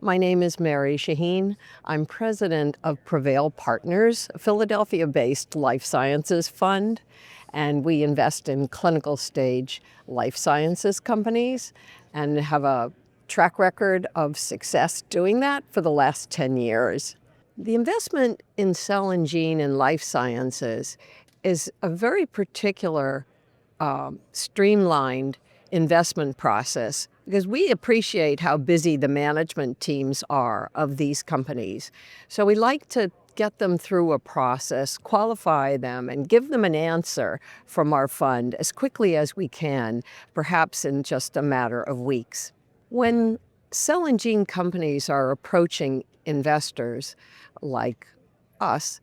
My name is Mary Schaheen. I'm president of Prevail Partners, a Philadelphia-based life sciences fund, and we invest in clinical stage life sciences companies and have a track record of success doing that for the last 10 years. The investment in cell and gene and life sciences is a very particular streamlined investment process because we appreciate how busy the management teams are of these companies. So we like to get them through a process, qualify them, and give them an answer from our fund as quickly as we can, perhaps in just a matter of weeks. When cell and gene companies are approaching investors like us,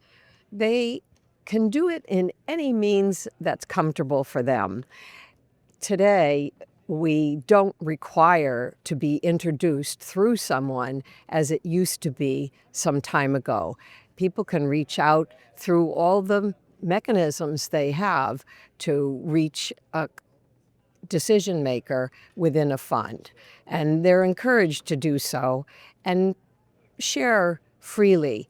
they can do it in any means that's comfortable for them. Today, we don't require to be introduced through someone as it used to be some time ago. People can reach out through all the mechanisms they have to reach a decision maker within a fund. And they're encouraged to do so and share freely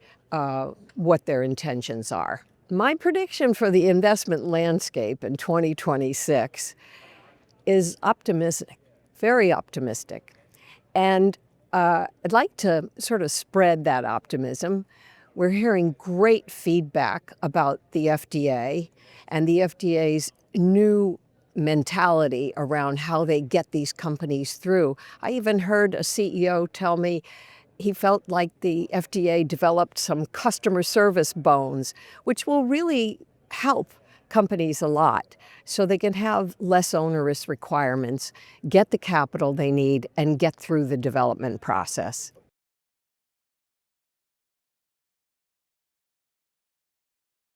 what their intentions are. My prediction for the investment landscape in 2026 is optimistic, very optimistic. And I'd like to sort of spread that optimism. We're hearing great feedback about the FDA and the FDA's new mentality around how they get these companies through. I even heard a CEO tell me he felt like the FDA developed some customer service bones, which will really help companies a lot so they can have less onerous requirements, get the capital they need, and get through the development process.